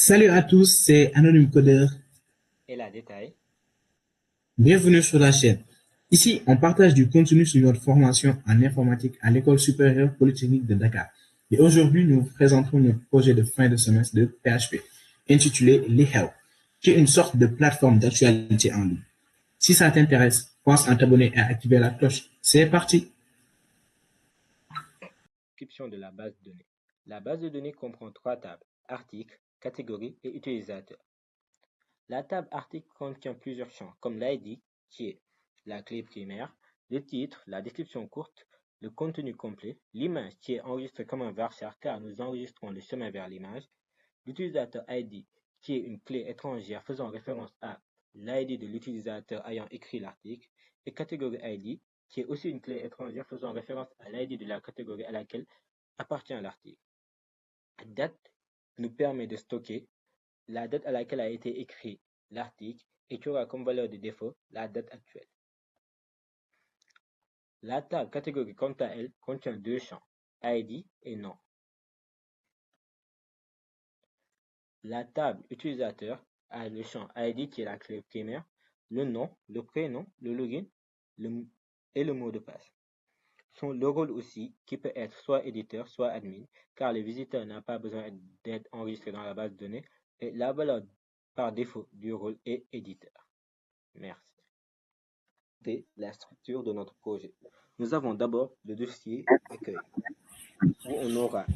Salut à tous, c'est Anonyme Codeur. Et la détail. Bienvenue sur la chaîne. Ici, on partage du contenu sur notre formation en informatique à l'École supérieure polytechnique de Dakar. Et aujourd'hui, nous vous présentons notre projet de fin de semestre de PHP, intitulé LeHelp, qui est une sorte de plateforme d'actualité en ligne. Si ça t'intéresse, pense à t'abonner et à activer la cloche. C'est parti! Description de la base de données. La base de données comprend trois tables, articles, catégories et utilisateurs. La table article contient plusieurs champs, comme l'ID, qui est la clé primaire, le titre, la description courte, le contenu complet, l'image qui est enregistrée comme un varchar car nous enregistrons le chemin vers l'image, l'utilisateur ID, qui est une clé étrangère faisant référence à l'ID de l'utilisateur ayant écrit l'article, et catégorie ID, qui est aussi une clé étrangère faisant référence à l'ID de la catégorie à laquelle appartient l'article. Date nous permet de stocker la date à laquelle a été écrit l'article et qui aura comme valeur de défaut la date actuelle. La table catégorie quant à elle contient deux champs, ID et nom. La table utilisateur a le champ ID qui est la clé primaire, le nom, le prénom, le login et le mot de passe. Le rôle aussi qui peut être soit éditeur, soit admin, car le visiteur n'a pas besoin d'être enregistré dans la base de données et la valeur par défaut du rôle est éditeur. Merci. La structure de notre projet. Nous avons d'abord le dossier accueil, où on aura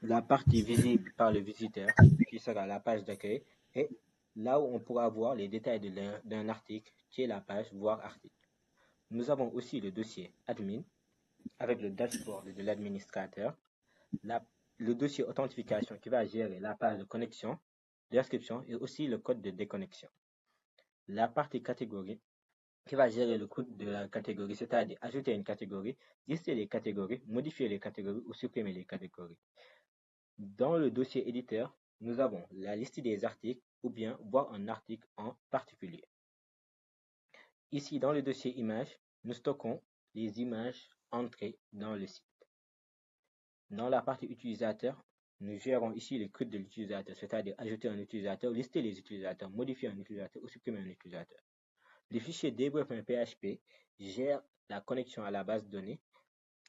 la partie visible par le visiteur, qui sera la page d'accueil, et là où on pourra voir les détails d'un article, qui est la page voir article. Nous avons aussi le dossier admin, avec le dashboard de l'administrateur, le dossier authentification qui va gérer la page de connexion, d'inscription et aussi le code de déconnexion. La partie catégorie qui va gérer le code de la catégorie, c'est-à-dire ajouter une catégorie, lister les catégories, modifier les catégories ou supprimer les catégories. Dans le dossier éditeur, nous avons la liste des articles ou bien voir un article en particulier. Ici, dans le dossier images, nous stockons les images entrées dans le site. Dans la partie utilisateur, nous gérons ici le code de l'utilisateur, c'est-à-dire ajouter un utilisateur, lister les utilisateurs, modifier un utilisateur ou supprimer un utilisateur. Le fichier debug.php gère la connexion à la base de données.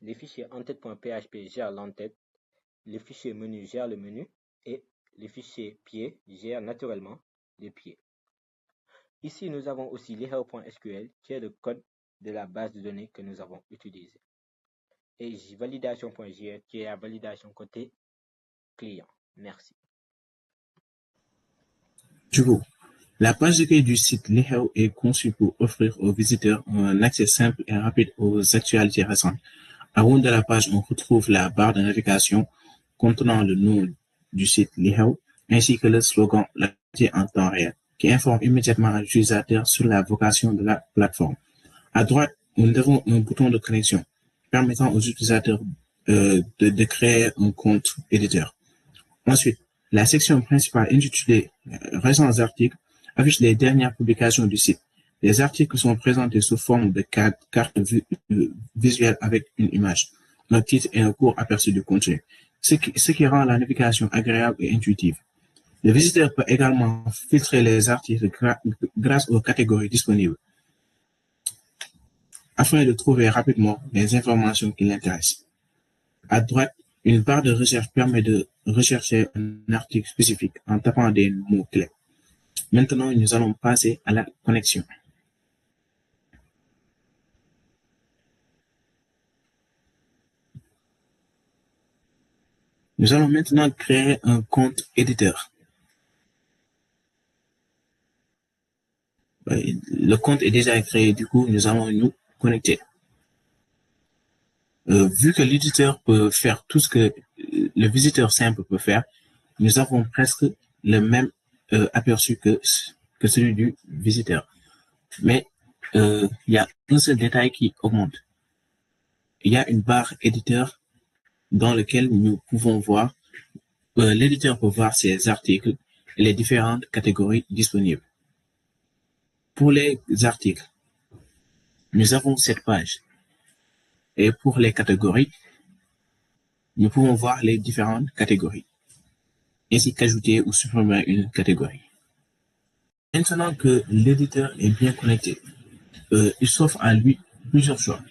Les fichiers entête.php gèrent l'entête. Le fichier menu gère le menu. Et le fichier pied gère naturellement les pieds. Ici, nous avons aussi l'error.sql qui est le code de la base de données que nous avons utilisé. Et validation.js qui est la validation côté client. Merci. Du coup, la page d'accueil du site LeHelp est conçue pour offrir aux visiteurs un accès simple et rapide aux actualités récentes. En haut de la page, on retrouve la barre de navigation contenant le nom du site LeHelp ainsi que le slogan l'actualité en temps réel qui informe immédiatement l'utilisateur sur la vocation de la plateforme. À droite, nous avons un bouton de connexion permettant aux utilisateurs de créer un compte éditeur. Ensuite, la section principale intitulée Récents articles affiche les dernières publications du site. Les articles sont présentés sous forme de carte visuelle avec une image, un titre et un court aperçu du contenu, ce qui rend la navigation agréable et intuitive. Le visiteur peut également filtrer les articles grâce aux catégories disponibles afin de trouver rapidement les informations qui l'intéressent. À droite, une barre de recherche permet de rechercher un article spécifique en tapant des mots-clés. Maintenant, nous allons passer à la connexion. Nous allons maintenant créer un compte éditeur. Le compte est déjà créé, du coup, nous allons nous connecter. Vu que l'éditeur peut faire tout ce que le visiteur simple peut faire, nous avons presque le même aperçu que celui du visiteur. Mais il y a un seul détail qui augmente. Il y a une barre éditeur dans laquelle nous pouvons voir, l'éditeur peut voir ses articles et les différentes catégories disponibles. Pour les articles, nous avons cette page. Et pour les catégories, nous pouvons voir les différentes catégories. ainsi qu'ajouter ou supprimer une catégorie. Maintenant que l'éditeur est bien connecté, il s'offre à lui plusieurs choix.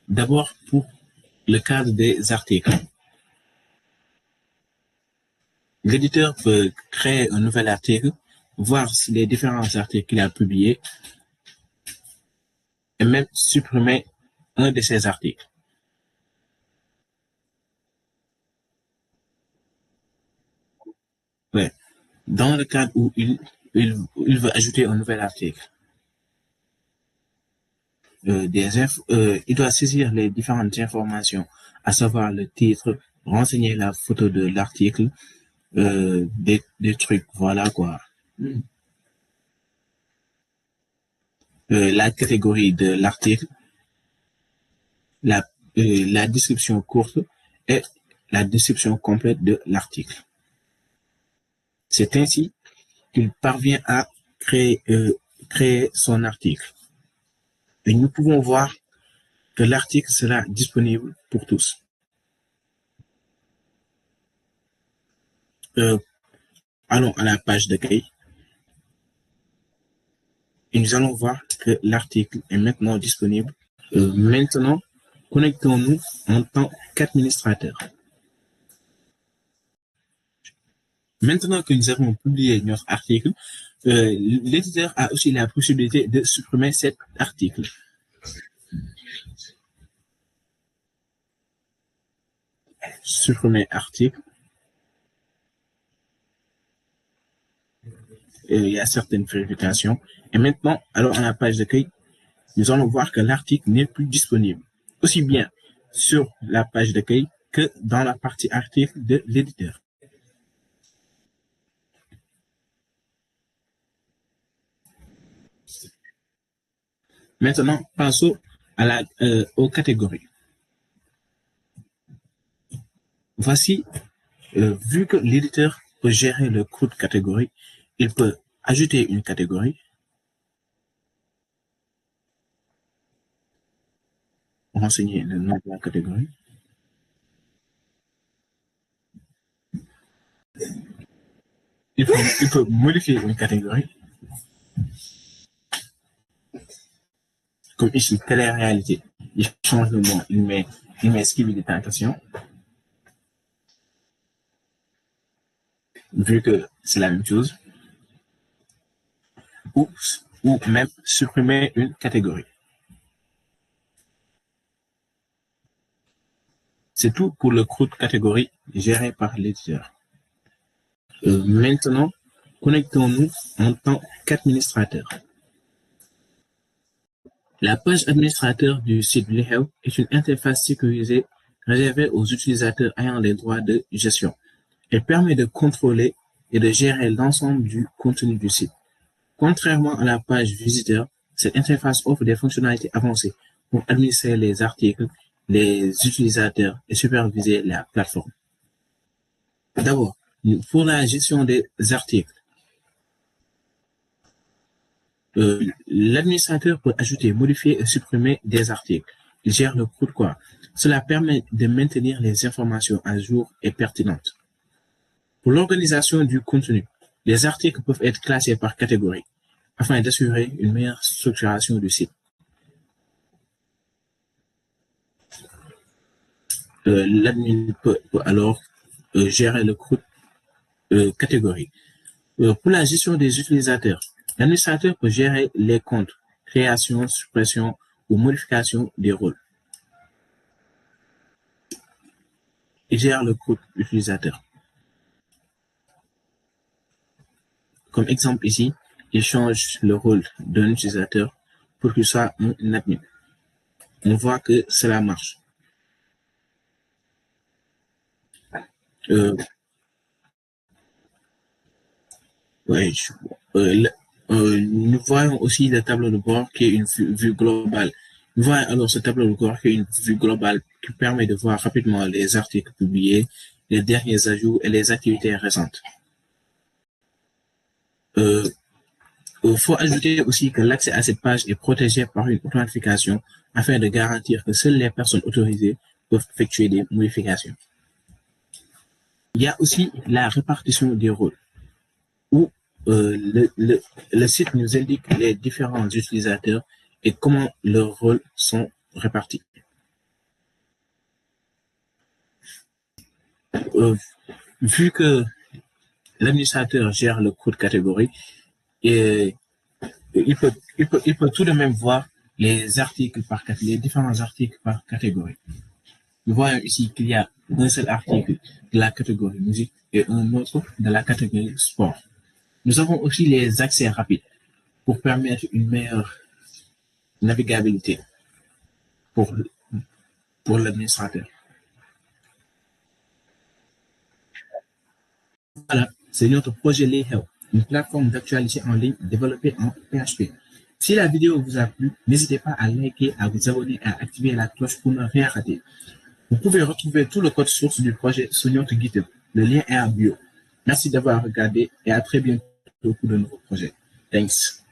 D'abord, pour le cadre des articles. L'éditeur peut créer un nouvel article, voir les différents articles qu'il a publiés et même supprimer un de ces articles. Ouais. Dans le cadre où il veut ajouter un nouvel article, il doit saisir les différentes informations, à savoir le titre, renseigner la photo de l'article, des trucs, voilà quoi. La catégorie de l'article, la, la description courte et la description complète de l'article. C'est ainsi qu'il parvient à créer son article. Et nous pouvons voir que l'article sera disponible pour tous. Allons à la page d'accueil et nous allons voir que l'article est maintenant disponible. Maintenant, connectons-nous en tant qu'administrateur. Maintenant que nous avons publié notre article, l'éditeur a aussi la possibilité de supprimer cet article. Supprimer article. Il y a certaines vérifications. Et maintenant, alors à la page d'accueil, nous allons voir que l'article n'est plus disponible, aussi bien sur la page d'accueil que dans la partie article de l'éditeur. Maintenant, passons aux catégories. Voici, vu que l'éditeur peut gérer le code catégorie, il peut ajouter une catégorie, renseigner le nom de la catégorie, il peut modifier une catégorie, comme ici, télé-réalité. Il change le nom, il met skill de tentation, vu que c'est la même chose, ou même supprimer une catégorie. C'est tout pour le code catégorie géré par l'éditeur. Maintenant, connectons-nous en tant qu'administrateur. La page administrateur du site Liheu est une interface sécurisée réservée aux utilisateurs ayant les droits de gestion. Elle permet de contrôler et de gérer l'ensemble du contenu du site. Contrairement à la page visiteur, cette interface offre des fonctionnalités avancées pour administrer les articles, les utilisateurs et superviser la plateforme. D'abord, pour la gestion des articles, l'administrateur peut ajouter, modifier et supprimer des articles. Il gère le code quoi. Cela permet de maintenir les informations à jour et pertinentes. Pour l'organisation du contenu, les articles peuvent être classés par catégorie afin d'assurer une meilleure structuration du site. L'admin peut alors gérer le code catégorie. Pour la gestion des utilisateurs, l'administrateur peut gérer les comptes, création, suppression ou modification des rôles. Il gère le code utilisateur. Comme exemple ici, il change le rôle d'un utilisateur pour qu'il soit un admin. On voit que cela marche. Nous voyons aussi le tableau de bord qui est une vue globale. Nous voyons alors ce tableau de bord qui est une vue globale qui permet de voir rapidement les articles publiés, les derniers ajouts et les activités récentes. Il faut ajouter aussi que l'accès à cette page est protégé par une authentification afin de garantir que seules les personnes autorisées peuvent effectuer des modifications. Il y a aussi la répartition des rôles, où le site nous indique les différents utilisateurs et comment leurs rôles sont répartis. Vu que l'administrateur gère le code catégorie, et il peut tout de même voir les articles les différents articles par catégorie. Nous voyons ici qu'il y a un seul article de la catégorie musique et un autre de la catégorie sport. Nous avons aussi les accès rapides pour permettre une meilleure navigabilité pour l'administrateur. Voilà, c'est notre projet Layhelp, une plateforme d'actualité en ligne développée en PHP. Si la vidéo vous a plu, n'hésitez pas à liker, à vous abonner et à activer la cloche pour ne rien rater. Vous pouvez retrouver tout le code source du projet sur notre GitHub. Le lien est en bio. Merci d'avoir regardé et à très bientôt pour de nouveaux projets. Thanks.